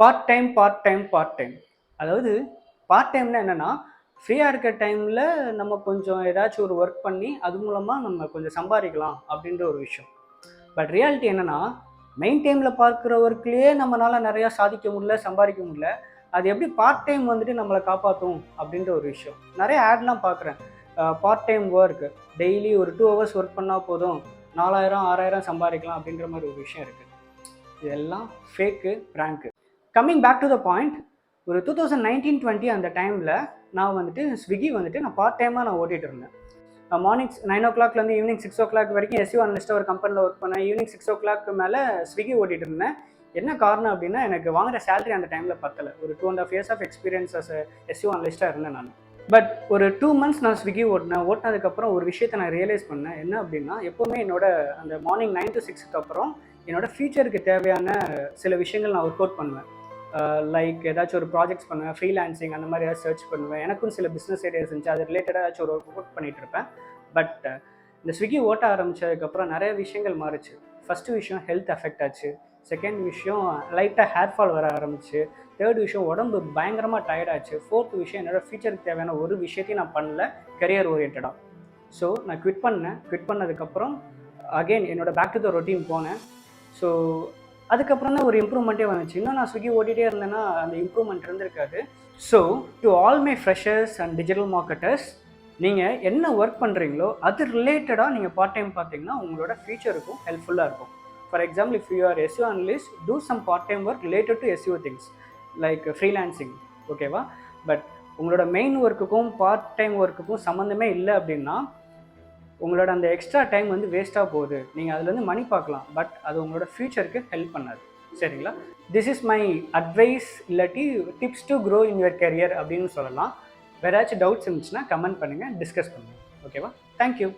Part time. அதாவது part டைம்னா என்னன்னா, ஃப்ரீயா இருக்க டைம்ல நம்ம கொஞ்சம் ஏதாச்சும் ஒரு ஒர்க் பண்ணி, அது மூலமா நம்ம கொஞ்சம் சம்பாரிக்கலாம் அப்படின்ற ஒரு விஷயம். பட் ரியாலிட்டி என்னன்னா, மெயின் டைம்ல பார்க்குற ஒர்க்லயே நம்மனால நெறையா சாதிக்க முடியல, சம்பாரிக்க முடியல. அது எப்படி பார்ட் டைம் வந்துட்டு நம்மள காப்பாத்தும் அப்படின்ற ஒரு விஷயம். நெறைய ஆட்லாம் பார்க்குறேன். பார்ட் டைம் ஒர்க் டெய்லி ஒரு 2 ஹவர்ஸ் ஒர்க் பண்ணா போதும். 4000, 6000 சம்பாரிக்கலாம் அப்படின்ற மாரி ஒரு விஷயம் இருக்கு. இதெல்லாம் fake, prank. Coming back to the point, ஒரு 2019-20 அந்த டைமில் நான் வந்துட்டு ஸ்விக்கி வந்துட்டு நான் பார்ட் டைமாக நான் ஓட்டிகிட்டு இருந்தேன். மார்னிங் 9 o'clock ஈவினிங் 6 o'clock வரைக்கும் எஸ்யூ அனலிஸ்ட்டாக ஒரு கம்பெனியில் ஒர்க் பண்ணேன். ஈவினிங் 6 o'clock மேலே ஸ்விக்கி ஓட்டிகிட்டு இருந்தேன். என்ன காரணம் அப்படின்னா, எனக்கு வாங்குற சேலரி அந்த டைமில் பத்தலை. ஒரு 2.5 years of experience as SU அனலிஸ்ட்டாக இருந்தேன் நான். பட் ஒரு 2 months நான் ஸ்விக்கி ஓட்டினதுக்கப்புறம் ஒரு விஷயத்தை நான் ரியலைஸ் பண்ணேன். என்ன அப்படின்னா, எப்போவுமே என்னோட அந்த மார்னிங் 9 to 6க்கு அப்புறம் என்னோட ஃபியூச்சருக்கு தேவையான சில விஷயங்கள் நான் ஒர்க் அவுட் பண்ணுவேன். லைக் ஏதாச்சும் ஒரு ப்ராஜெக்ட்ஸ் பண்ணுவேன், ஃப்ரீலான்சிங் அந்த மாதிரி ஏதாவது சர்ச் பண்ணுவேன். எனக்கும் சில பிஸ்னஸ் ஐடியாஸ் இருந்துச்சு, அது ரிலேட்டடாக ஏதாச்சும் ஒரு ஒர்க் அவுட் பண்ணிகிட்டு இருப்பேன். பட் இந்த ஸ்விக்கி ஓட்ட ஆரம்பித்ததுக்கப்புறம் நிறைய விஷயங்கள் மாறிச்சு. ஃபஸ்ட்டு விஷயம் ஹெல்த் அஃபெக்ட் ஆச்சு. செகண்ட் விஷயம் லைட்டாக ஹேர் ஃபால் வர ஆரம்பிச்சு. தேர்ட் விஷயம் உடம்பு பயங்கரமாக டயர்டாச்சு. ஃபோர்த் விஷயம் என்னோடய ஃபியூச்சருக்கு தேவையான ஒரு விஷயத்தையும் நான் பண்ணல கரியர் ஓரியன்டாக. ஸோ நான் குவிட் பண்ணேன். குவிட் பண்ணதுக்கப்புறம் அகெயின் என்னோடய பேக் டு த ரொட்டீன் போனேன். ஸோ அதுக்கப்புறம் தான் ஒரு இம்ப்ரூவ்மெண்ட்டே வந்துச்சு. இன்னும் நான் ஸ்விக்கி ஓட்டிகிட்டே இருந்தேன்னா அந்த இம்ப்ரூவ்மெண்ட் இருந்திருக்காது. So to all my freshers and digital marketers, நீங்கள் என்ன ஒர்க் பண்ணுறீங்களோ அது ரிலேட்டடாக நீங்கள் பார்ட் டைம் பார்த்தீங்கன்னா உங்களோட ஃபியூச்சருக்கும் ஹெல்ப்ஃபுல்லாக இருக்கும். For example, if you are SEO analyst, do some part time work related to SEO things like freelancing. ஓகேவா? பட் உங்களோட மெயின் ஒர்க்குக்கும் பார்ட் டைம் ஒர்க்குக்கும் சம்மந்தமே இல்லை அப்படின்னா உங்களோட அந்த எக்ஸ்ட்ரா டைம் வந்து வேஸ்ட்டாக போகுது. நீங்கள் அதுலேருந்து மணி பார்க்கலாம், பட் அது உங்களோட ஃபியூச்சருக்கு ஹெல்ப் பண்ணாது. சரிங்களா? திஸ் இஸ் மை அட்வைஸ், இல்லாட்டி tips to grow in your career அப்படின்னு சொல்லலாம். வேறு ஏதாச்சும் டவுட்ஸ் இருந்துச்சுன்னா கமெண்ட் பண்ணுங்கள், டிஸ்கஸ் பண்ணுங்கள். ஓகேவா? தேங்க்யூ.